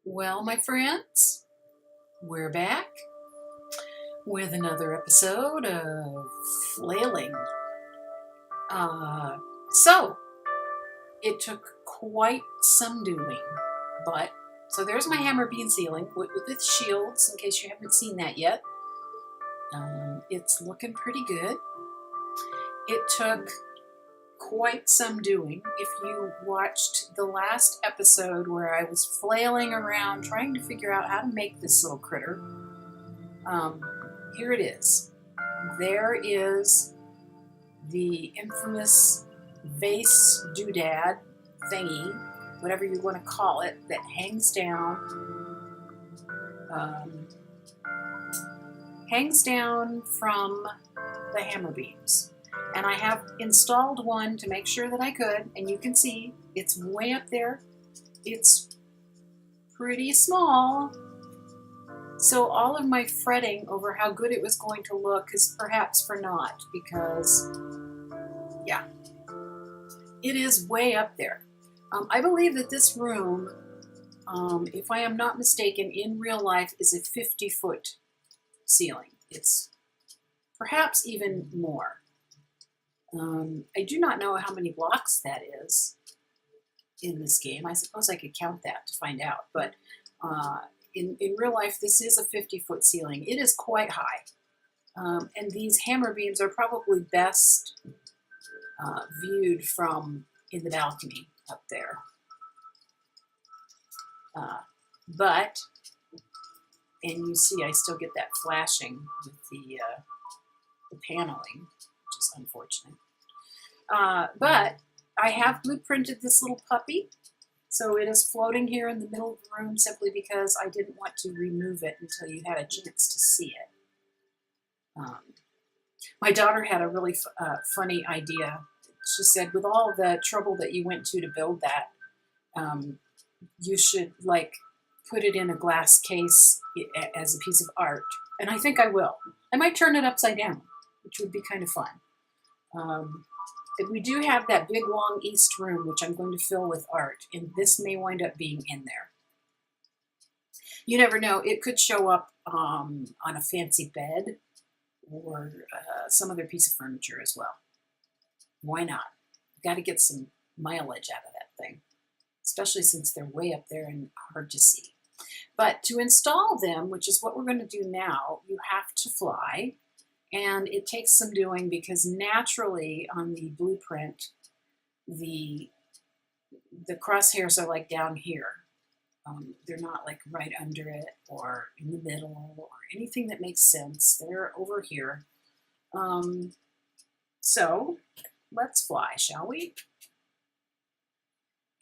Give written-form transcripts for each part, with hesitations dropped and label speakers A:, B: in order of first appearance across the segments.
A: Well, my friends, we're back with another episode of flailing. So, it took quite some doing, but, so there's my hammer beam ceiling with its shields, in case you haven't seen that yet. It's looking pretty good. It took quite some doing. If you watched the last episode where I was flailing around trying to figure out how to make this little critter, here it is. There is the infamous vase doodad thingy, whatever you want to call it, that hangs down from the hammer beams. And I have installed one to make sure that I could, and you can see it's way up there. It's pretty small. So all of my fretting over how good it was going to look is perhaps for naught, because, yeah, it is way up there. I believe that this room, if I am not mistaken, in real life is a 50-foot ceiling. It's perhaps even more. I do not know how many blocks that is in this game. I suppose I could count that to find out, but in real life, this is a 50-foot ceiling. It is quite high, and these hammer beams are probably best viewed from in the balcony up there. And you see I still get that flashing with the paneling, which is unfortunate. But I have blueprinted this little puppy, so it is floating here in the middle of the room simply because I didn't want to remove it until you had a chance to see it. My daughter had a really funny idea. She said, with all the trouble that you went to build that, you should put it in a glass case as a piece of art. And I think I will. I might turn it upside down, which would be kind of fun. We do have that big long east room, which I'm going to fill with art, and this may wind up being in there. You never know. It could show up on a fancy bed or some other piece of furniture as well. Why not? Got to get some mileage out of that thing, especially since they're way up there and hard to see. But to install them, which is what we're going to do now, you have to fly. And it takes some doing because naturally on the blueprint, the crosshairs are down here. They're not right under it or in the middle or anything that makes sense. They're over here. So let's fly, shall we?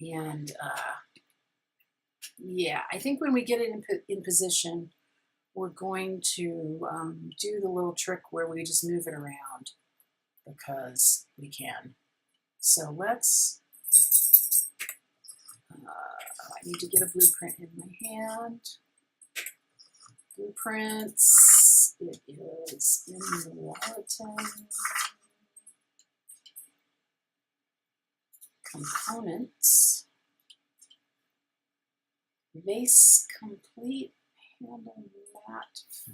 A: And yeah, I think when we get it in position, we're going to do the little trick where we just move it around because we can. So let's, I need to get a blueprint in my hand. Blueprints, it is in the Wollaton. Components. Vase complete. Handle that.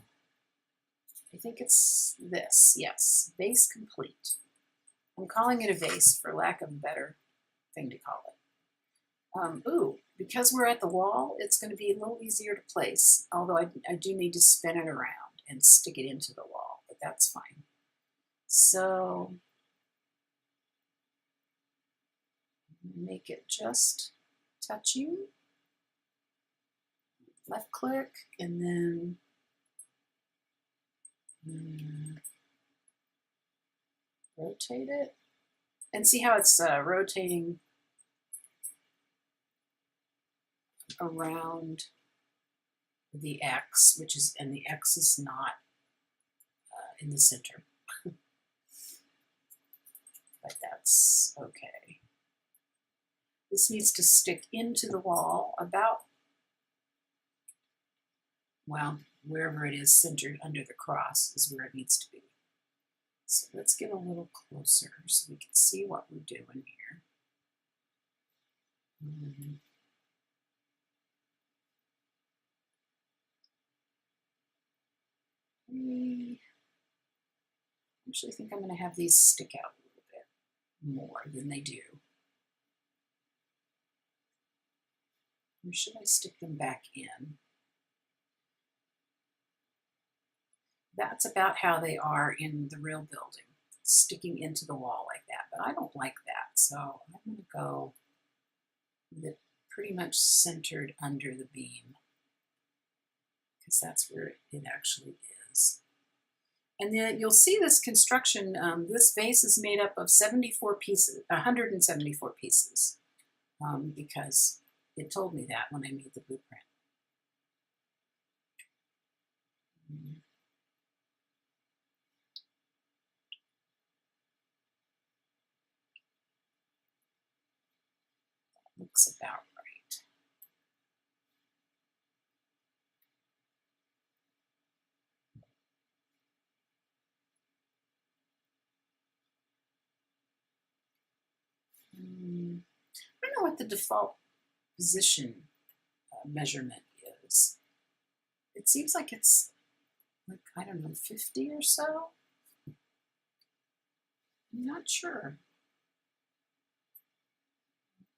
A: I think it's this, yes, vase complete. I'm calling it a vase for lack of a better thing to call it. Ooh, because we're at the wall, it's going to be a little easier to place, although I do need to spin it around and stick it into the wall, but that's fine. So, make it just touching. Left click, and then rotate it. And see how it's rotating around the X, and the X is not in the center. But that's okay. This needs to stick into the wall about, well, wherever it is centered under the cross is where it needs to be. So let's get a little closer so we can see what we're doing here. usually think I'm going to have these stick out a little bit more than they do. Or should I stick them back in? That's about how they are in the real building, sticking into the wall like that, but I don't like that, so I'm going to go with it pretty much centered under the beam, because that's where it actually is. And then you'll see this construction, this vase is made up of 74 pieces, 174 pieces, because it told me that when I made the blueprint. Looks about right. I don't know what the default position measurement is. It seems like it's like, I don't know, 50 or so. I'm not sure.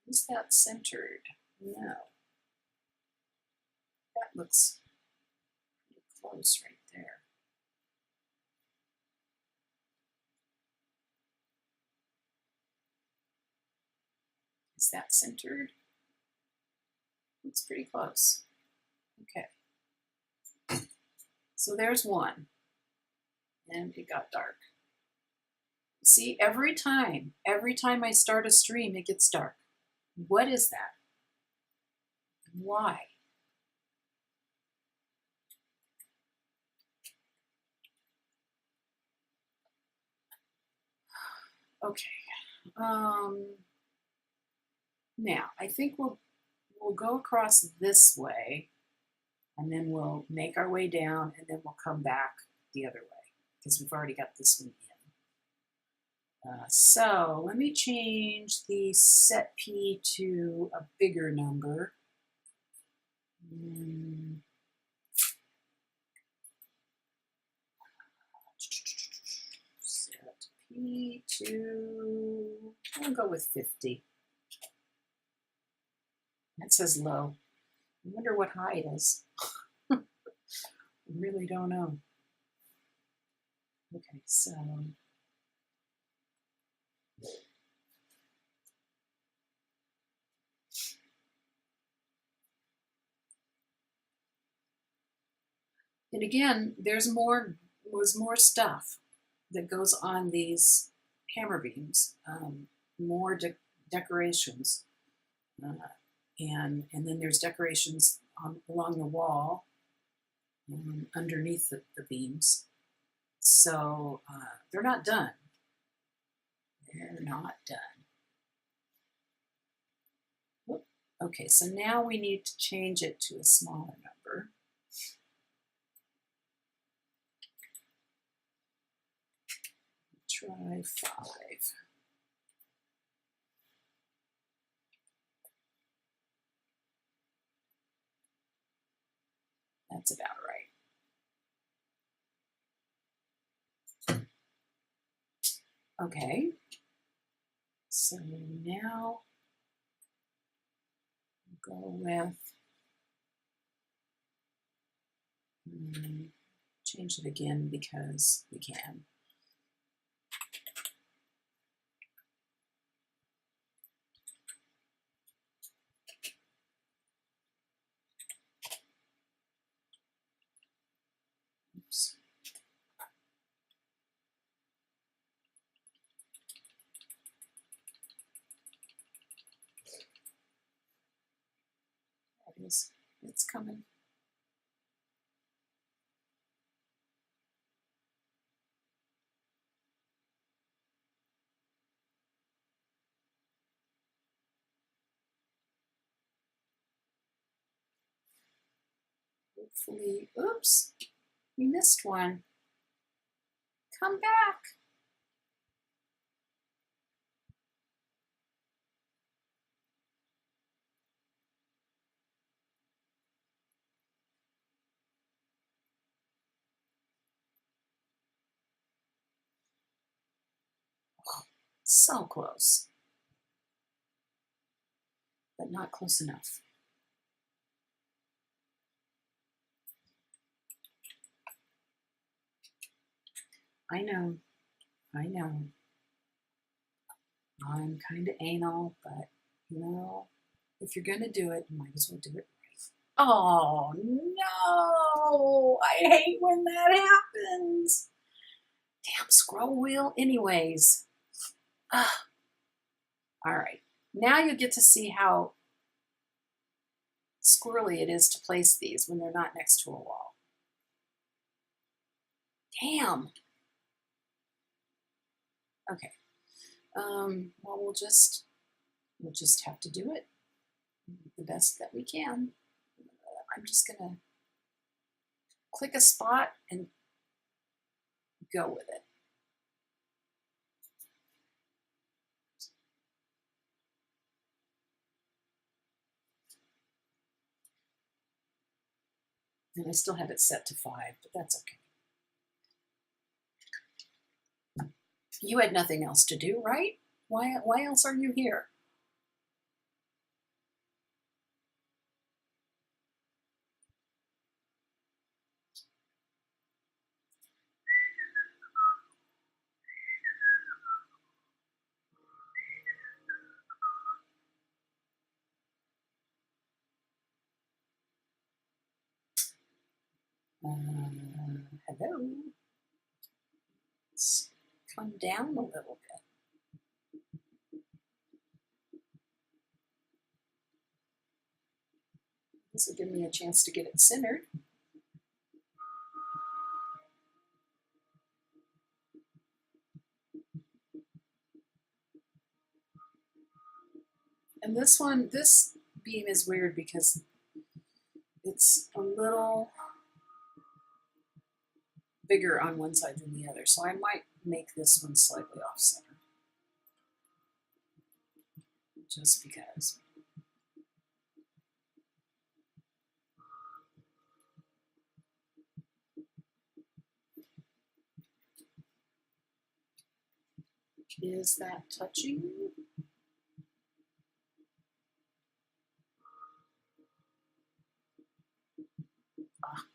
A: Is that centered? No. That looks pretty close right there. Is that centered? It's pretty close. Okay. So there's one. And it got dark. See, every time I start a stream, it gets dark. What is that? Why? Okay. Now, I think we'll go across this way, and then we'll make our way down, and then we'll come back the other way, because we've already got this one in. So let me change the set P to a bigger number. Set P to, I'll go with 50. That says low. I wonder what high is. I really don't know. Okay, so and again, was more stuff that goes on these hammer beams, more decorations, and then there's decorations along the wall, underneath the beams. So they're not done. They're not done. Whoop. Okay, so now we need to change it to a smaller number. Try 5. That's about right. Okay, so now we'll go with, change it again because we can. Oops. There it is. It's coming. Hopefully, oops, we missed one. Come back. So close, but not close enough. I know. I'm kind of anal, but you know, if you're going to do it, you might as well do it right. Oh no! I hate when that happens. Damn scroll wheel. Anyways. Ah. All right. Now you get to see how squirrely it is to place these when they're not next to a wall. Damn. Okay. Well, we'll just have to do it the best that we can. I'm just gonna click a spot and go with it. And I still have it set to 5, but that's okay. You had nothing else to do, right? Why else are you here? Hello. Let's come down a little bit. This will give me a chance to get it centered. And this beam is weird because it's a little bigger on one side than the other, so I might make this one slightly off center. Just because. Is that touching? Ah,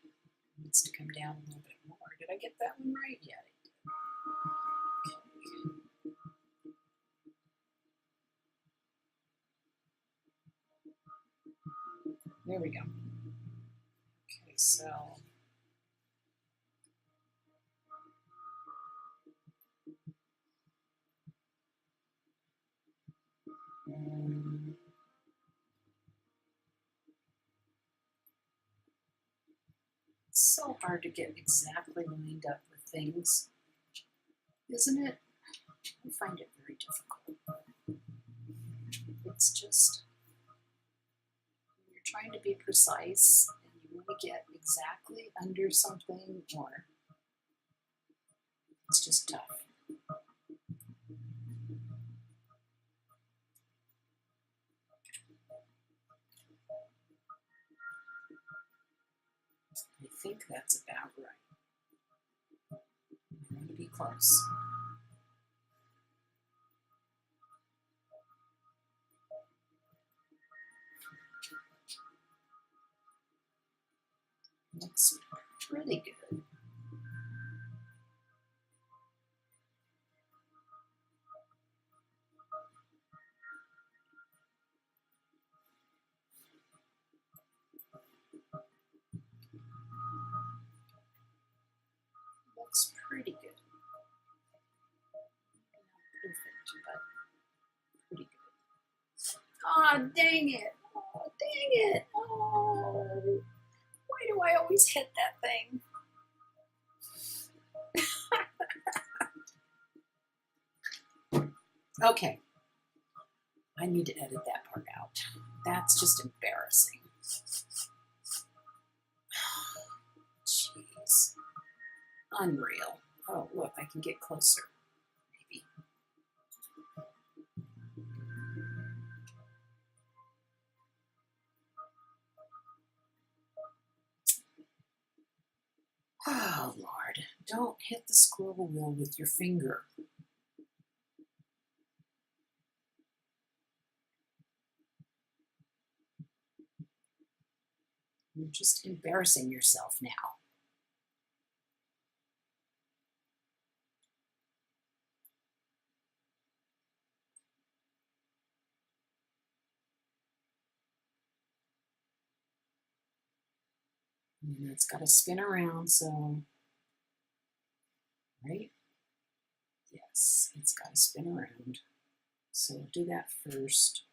A: it needs to come down a little bit more. Did I get that one right? Yeah, I did. Okay. There we go. Okay, so it's so hard to get exactly lined up with things, isn't it? I find it very difficult. It's just, you're trying to be precise and you want to get exactly under something, or it's just tough. I think that's about right. I'm going to be close. Looks pretty good. Looks pretty good. Not perfect, but pretty good. Aw, dang it. Oh, dang it. Oh, why do I always hit that thing? Okay. I need to edit that part out. That's just embarrassing. Jeez. Unreal. Oh, look, I can get closer. Maybe. Oh, Lord. Don't hit the scroll wheel with your finger. You're just embarrassing yourself now. And it's got to spin around, so, right? Yes, it's got to spin around. So we'll do that first.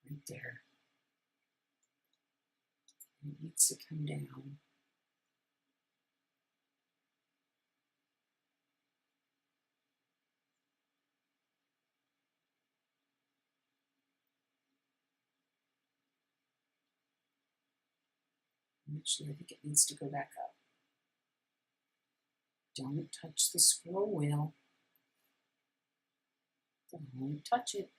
A: Right there. It needs to come down. Actually, I think it needs to go back up. Don't touch the scroll wheel. Don't touch it.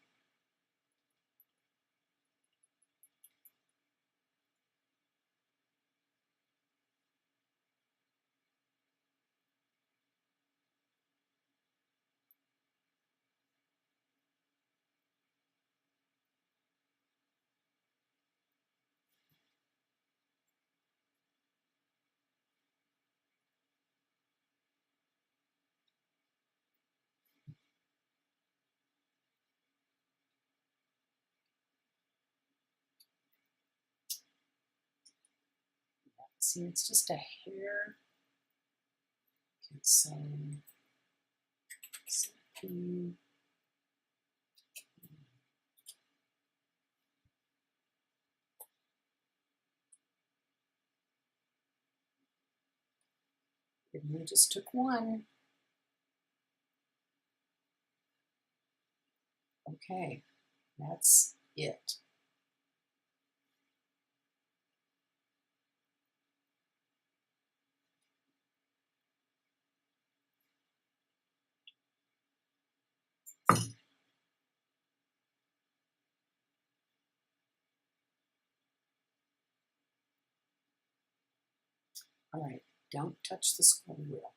A: See, it's just a hair. Get some CPU. It only just took one. Okay, that's it. All right, don't touch the scroll wheel.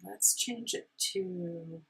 A: Let's change it to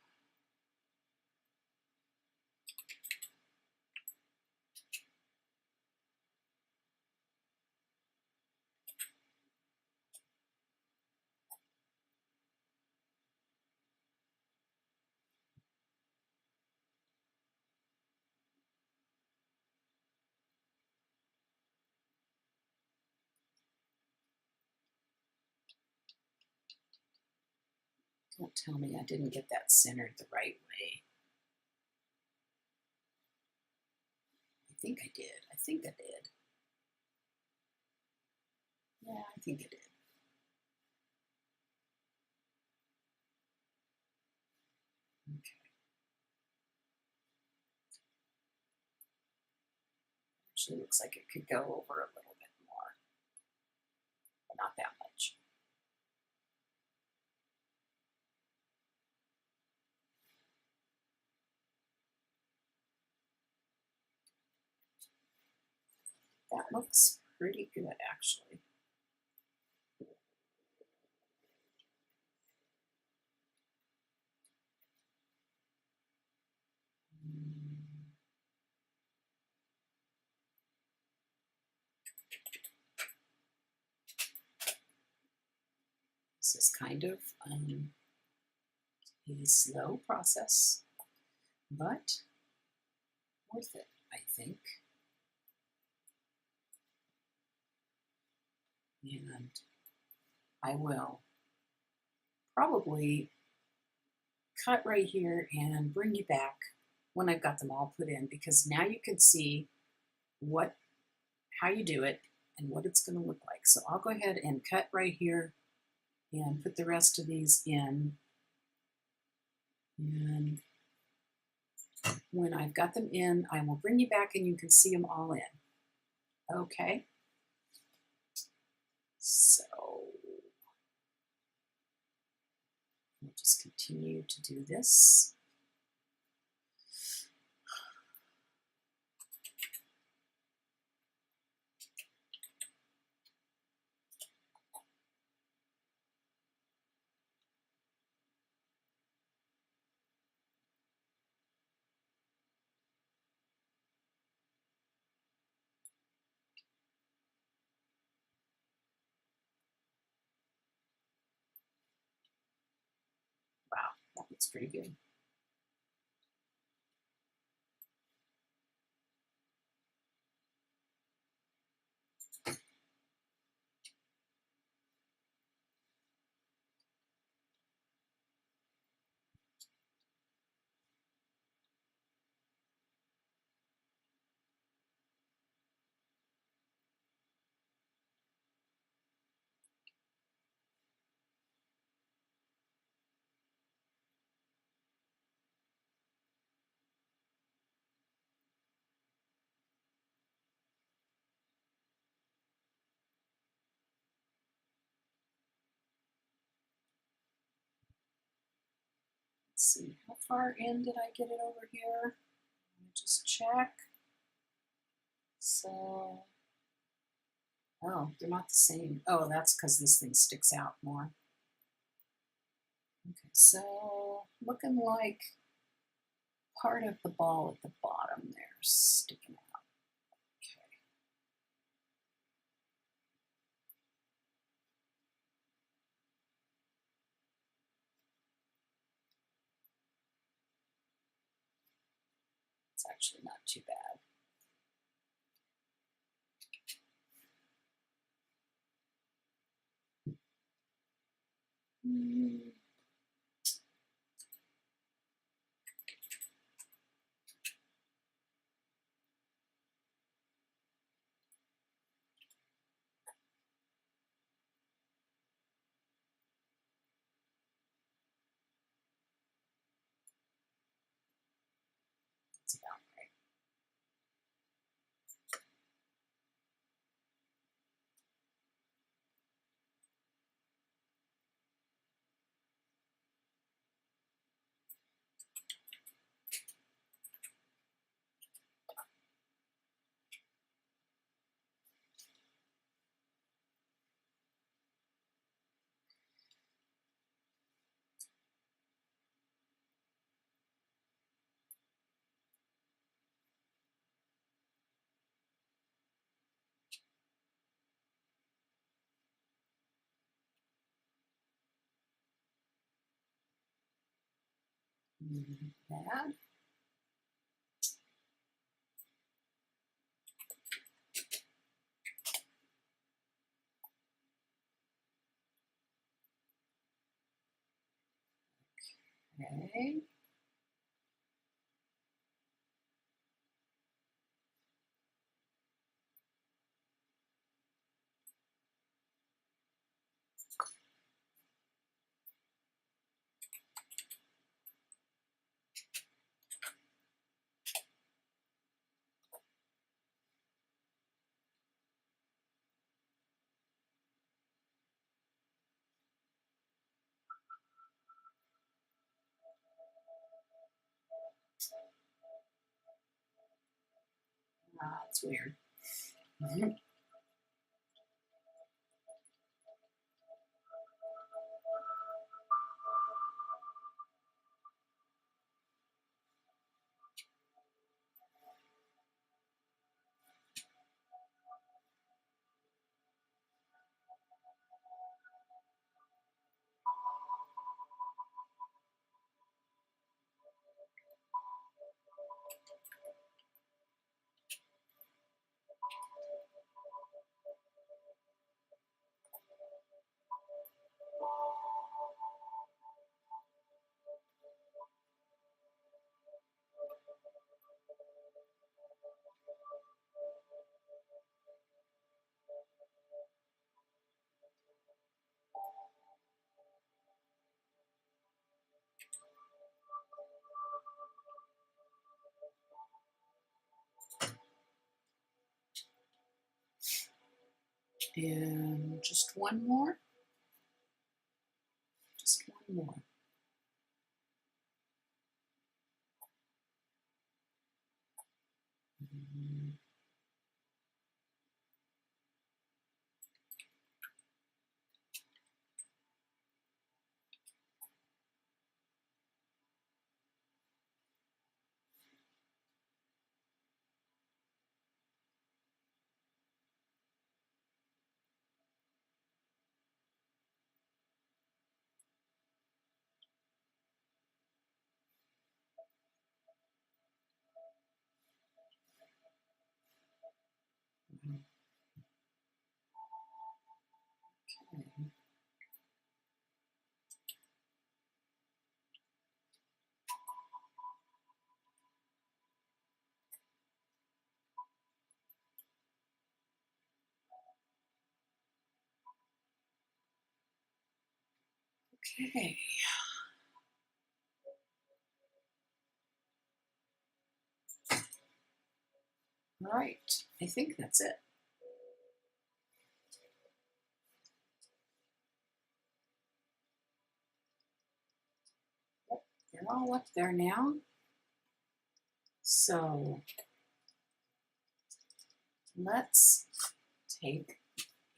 A: don't tell me I didn't get that centered the right way. I think I did. I think I did. Yeah, I think I did. Okay. Actually looks like it could go over a little bit more, but not that much. That looks pretty good, actually. This is kind of a slow process, but worth it, I think. And I will probably cut right here and bring you back when I've got them all put in, because now you can see how you do it and what it's going to look like. So I'll go ahead and cut right here and put the rest of these in. And when I've got them in, I will bring you back and you can see them all in. Okay. So we'll just continue to do this. It's pretty good. Let's see, how far in did I get it over here? Let me just check. So, oh, they're not the same. Oh, that's because this thing sticks out more. Okay, so looking like part of the ball at the bottom there sticking out. Okay. It's actually not too bad. It's about right. Bad. Okay. Ah, that's weird. And just one more. Just one more. Okay. All right, I think that's it. Yep, they're all up there now. So let's take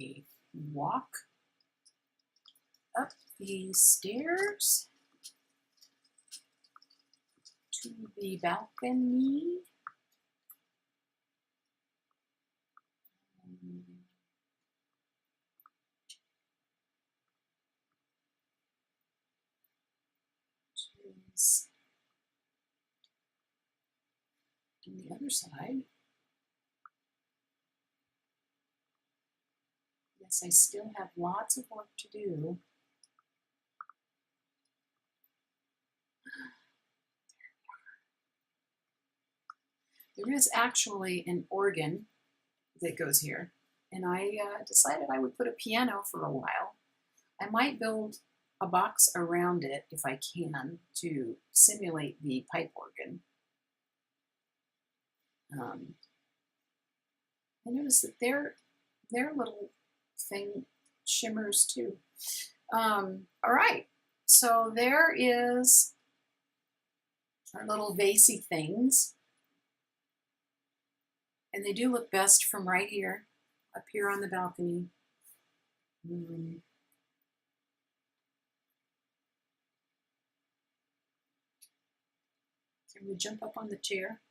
A: a walk up these stairs to the balcony. On the other side. Yes, I still have lots of work to do. There is actually an organ that goes here, and I decided I would put a piano for a while. I might build a box around it if I can to simulate the pipe organ. I noticed that their little thing shimmers too. All right, so there is our little vasey things. And they do look best from right here, up here on the balcony. Can we jump up on the chair?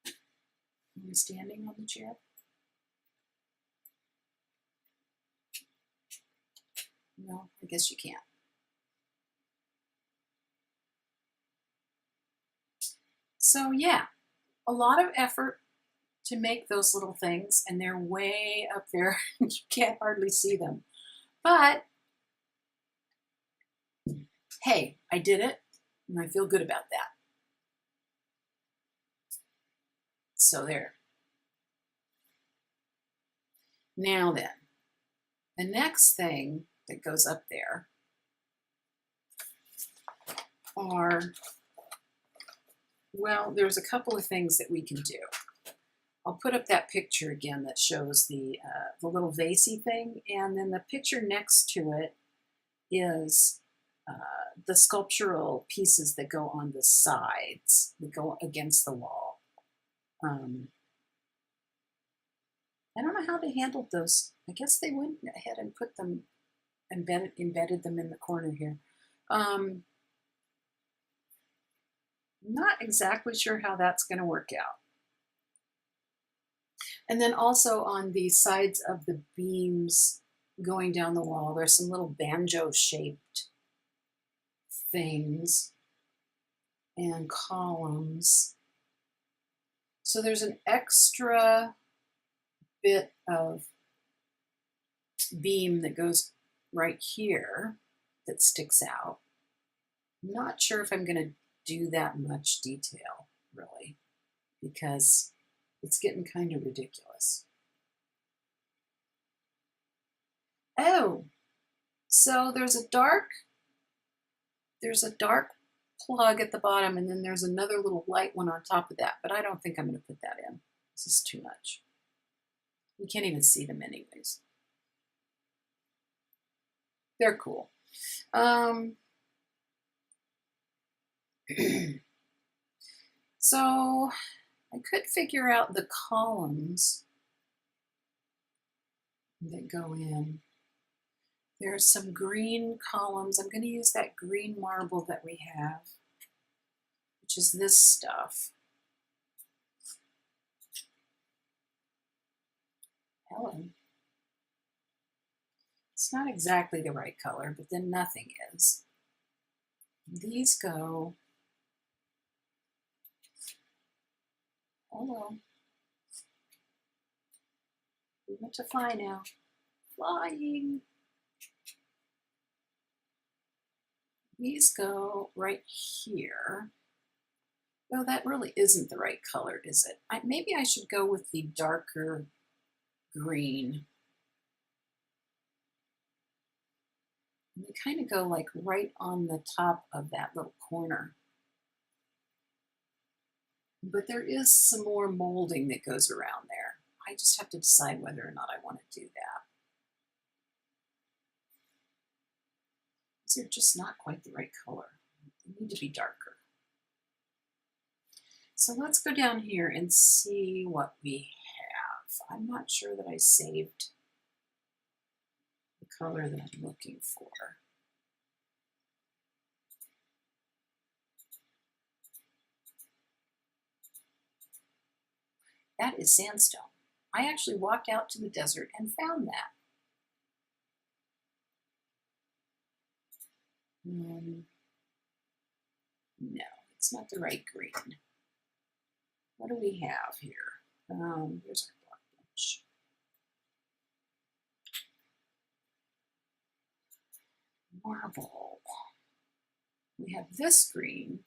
A: Are we standing on the chair? No, I guess you can't. So yeah, a lot of effort to make those little things, and they're way up there. You can't hardly see them. But hey, I did it, and I feel good about that. So there. Now then, the next thing that goes up there are, well, there's a couple of things that we can do. I'll put up that picture again that shows the little vasey thing, and then the picture next to it is the sculptural pieces that go on the sides, that go against the wall. I don't know how they handled those. I guess they went ahead and put them, embedded them in the corner here. Not exactly sure how that's going to work out. And then also on the sides of the beams going down the wall, there's some little banjo-shaped things and columns. So there's an extra bit of beam that goes right here that sticks out. I'm not sure if I'm going to do that much detail, really, because it's getting kind of ridiculous. Oh, so there's a dark plug at the bottom, and then there's another little light one on top of that, but I don't think I'm going to put that in. This is too much. You can't even see them anyways. They're cool. So I could figure out the columns that go in. There's some green columns. I'm going to use that green marble that we have, which is this stuff. Helen. It's not exactly the right color, but then nothing is. These go. Hello. We want to fly now. Flying. These go right here. No, that really isn't the right color, is it? Maybe I should go with the darker green. And they kind of go like right on the top of that little corner. But there is some more molding that goes around there. I just have to decide whether or not I want to do that. These are just not quite the right color. They need to be darker. So let's go down here and see what we have. I'm not sure that I saved the color that I'm looking for. That is sandstone. I actually walked out to the desert and found that. No, it's not the right green. What do we have here? Here's our block bench. Marble. We have this green.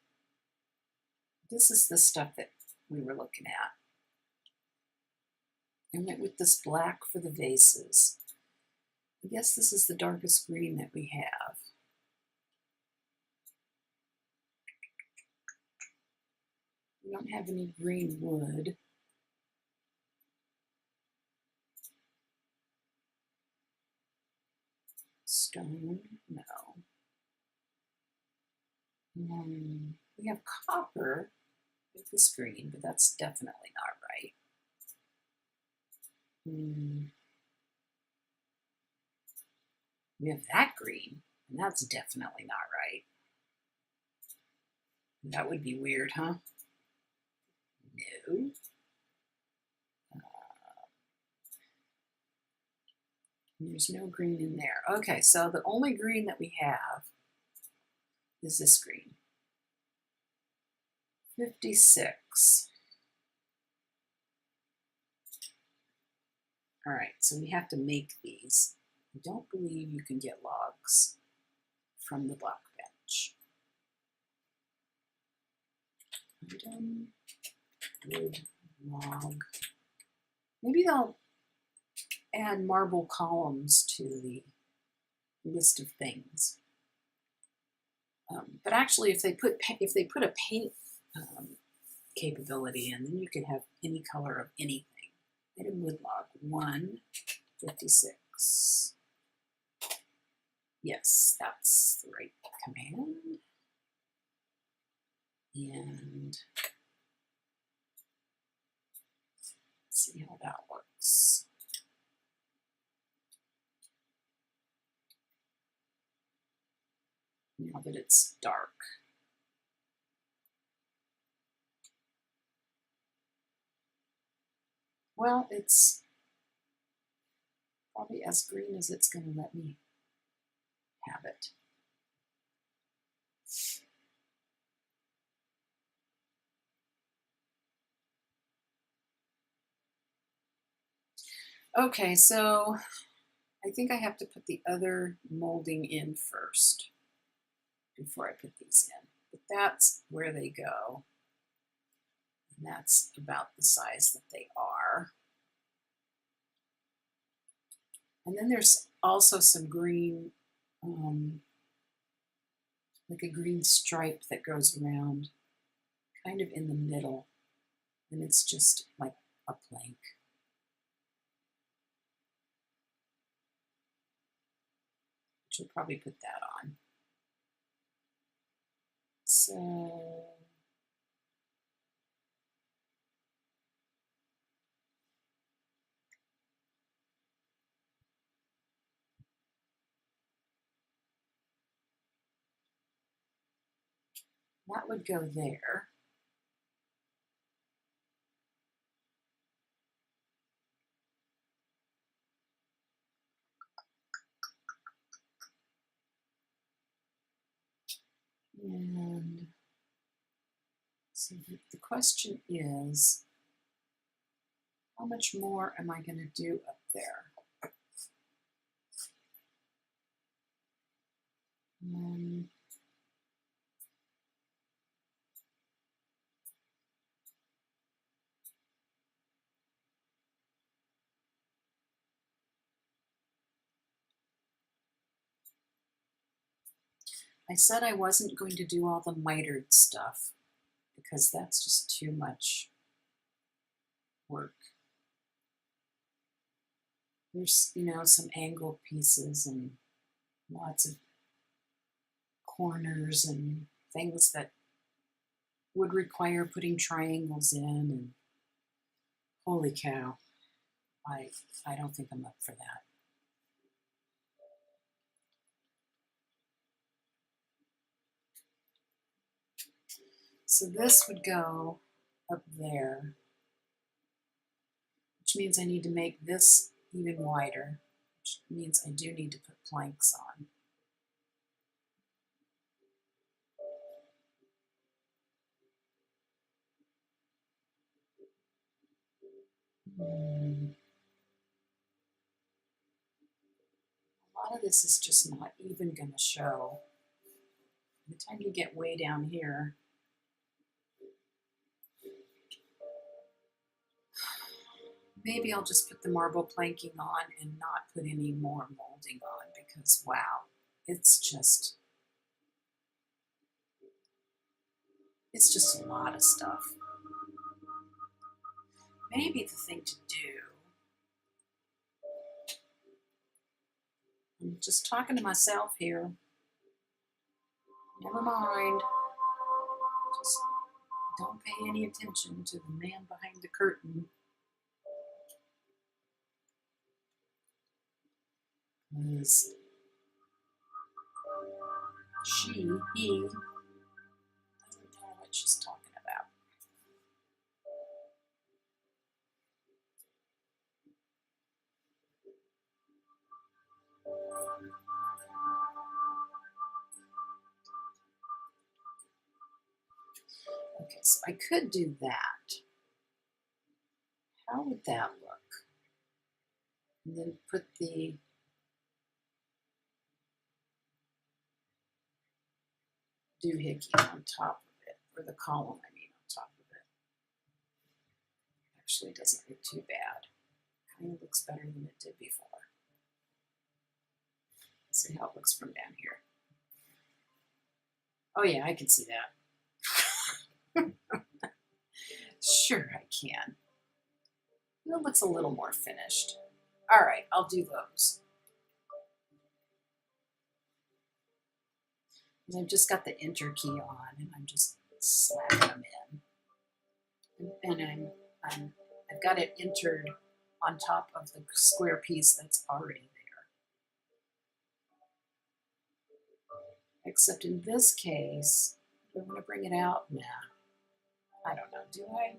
A: This is the stuff that we were looking at. I went with this black for the vases. I guess this is the darkest green that we have. We don't have any green wood. Stone, no. We have copper with this green, but that's definitely not right. We have that green, and that's definitely not right. That would be weird, huh? No. There's no green in there. Okay, so the only green that we have is this green. 56. All right, so we have to make these. I don't believe you can get logs from the block bench. Item, wood, log. Maybe they'll add marble columns to the list of things. But actually, if they put a paint capability in, then you could have any color of anything. Item wood log 156. Yes, that's the right command. And let's see how that works. Now that it's dark. Well, it's probably as green as it's going to let me have it. Okay, so I think I have to put the other molding in first before I put these in. But that's where they go. And that's about the size that they are. And then there's also some green, like a green stripe that goes around kind of in the middle. And it's just like a plank. Which will probably put that on. So that would go there. And so the question is, how much more am I going to do up there? I said I wasn't going to do all the mitered stuff because that's just too much work. There's, you know, some angled pieces and lots of corners and things that would require putting triangles in, and holy cow, I don't think I'm up for that. So this would go up there, which means I need to make this even wider, which means I do need to put planks on. A lot of this is just not even going to show. By the time you get way down here, maybe I'll just put the marble planking on and not put any more molding on because, wow, it's just a lot of stuff. Maybe the thing to do, I'm just talking to myself here. Never mind. Just don't pay any attention to the man behind the curtain. Because he doesn't know what she's talking about. Okay, so I could do that. How would that look? And then put the doohickey on top of it, or the column, I mean, on top of it. Actually, it doesn't look too bad. Kind of looks better than it did before. Let's see how it looks from down here. Oh yeah, I can see that. Sure, I can. It looks a little more finished. All right, I'll do those. I've just got the enter key on, and I'm just slapping them in. And I've got it entered on top of the square piece that's already there. Except in this case, do I want to bring it out? Nah. I don't know. Do I?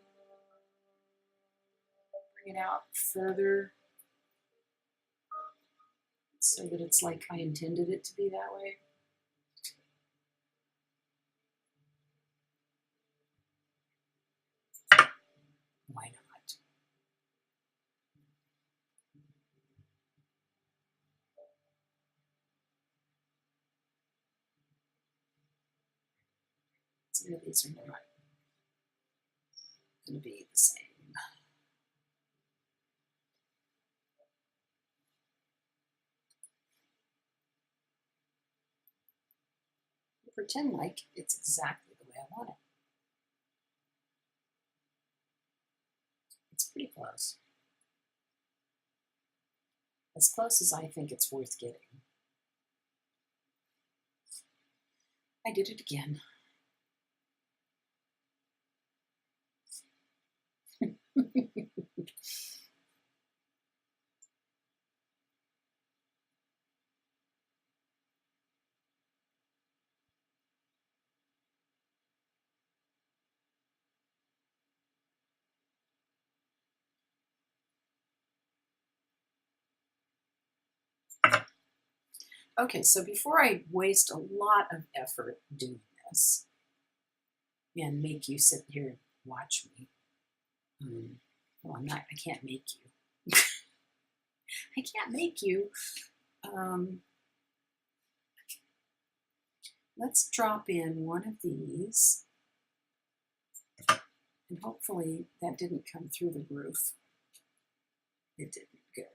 A: Bring it out further so that it's like I intended it to be that way. Why not? Some of these are not going to be the same. Pretend like it's exactly the way I want it. It's pretty close. As close as I think it's worth getting. I did it again. Okay, so before I waste a lot of effort doing this and make you sit here and watch me, well, I can't make you. I can't make you. Let's drop in one of these, and hopefully that didn't come through the roof. It didn't. Good.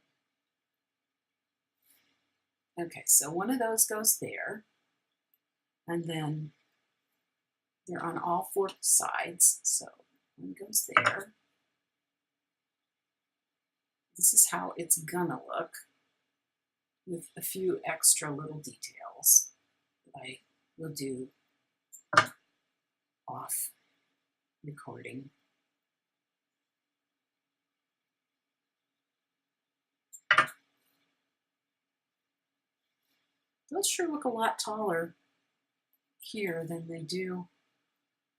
A: Okay, so one of those goes there. And then they're on all 4 sides. So one goes there. This is how it's gonna look with a few extra little details that I will do off recording. Those sure look a lot taller here than they do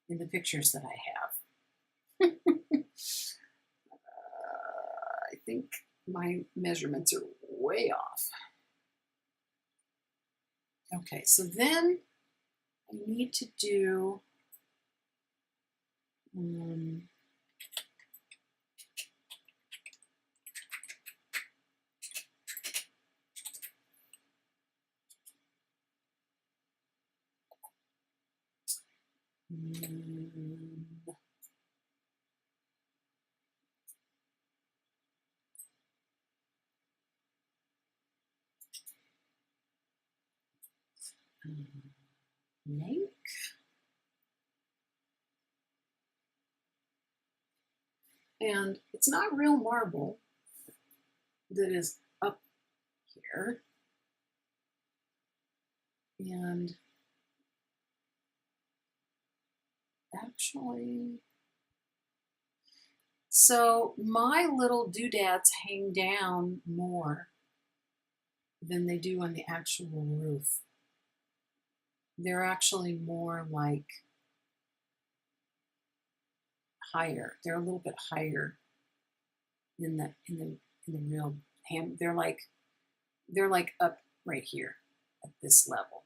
A: in the pictures that I have. I think my measurements are way off. Okay, so then I need to do make. And it's not real marble that is up here. And actually, so my little doodads hang down more than they do on the actual roof. They're actually more like higher. They're a little bit higher in the real ham. They're like up right here at this level.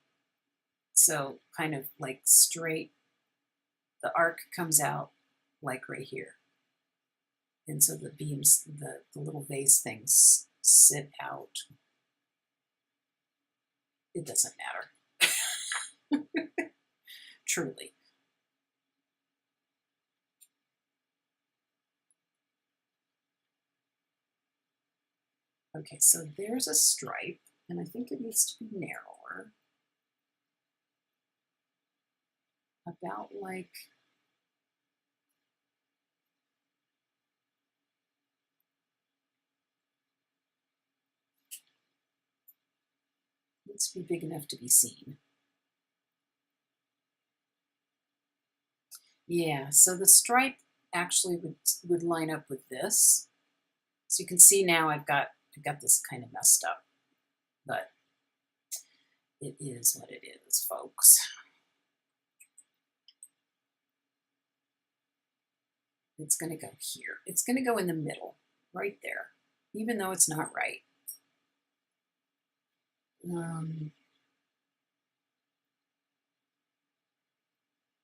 A: So kind of like straight. The arc comes out like right here. And so the beams, the little vase things sit out. It doesn't matter. Truly. Okay, so there's a stripe, and I think it needs to be narrower. About like needs to be big enough to be seen. Yeah, so the stripe actually would line up with this. So you can see now I've got this kind of messed up, but it is what it is, folks. It's going to go here. It's going to go in the middle, right there, even though it's not right.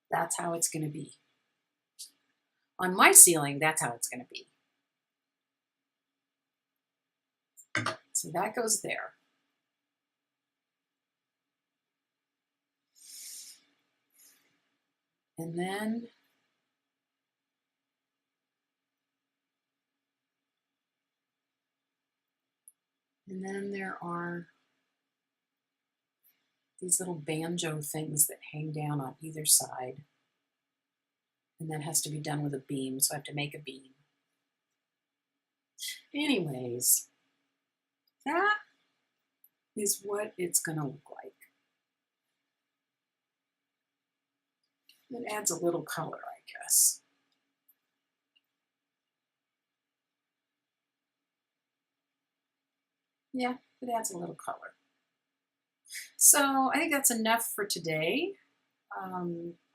A: That's how it's going to be. On my ceiling, that's how it's going to be. So that goes there. And then there are these little banjo things that hang down on either side. And that has to be done with a beam, so I have to make a beam. Anyways, that is what it's going to look like. It adds a little color, I guess. Yeah, it adds a little color. So I think that's enough for today.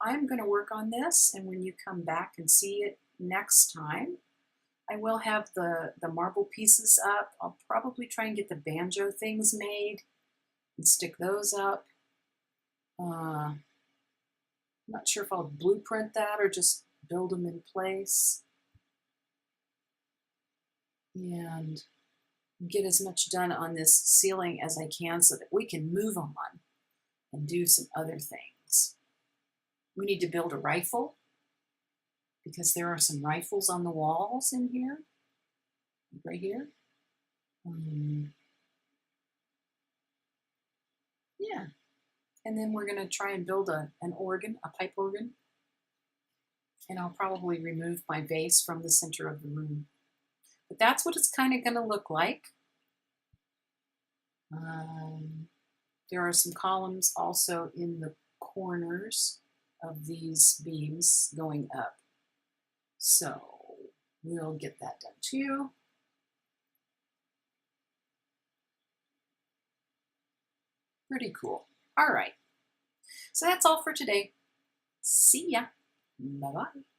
A: I'm going to work on this, and when you come back and see it next time, I will have the marble pieces up. I'll probably try and get the banjo things made and stick those up. I'm not sure if I'll blueprint that or just build them in place. And get as much done on this ceiling as I can so that we can move on and do some other things. We need to build a rifle because there are some rifles on the walls in here, right here. Yeah. And then we're going to try and build an organ, a pipe organ. And I'll probably remove my vase from the center of the room. But that's what it's kind of going to look like. There are some columns also in the corners of these beams going up. So we'll get that done too. Pretty cool. All right. So that's all for today. See ya. Bye-bye.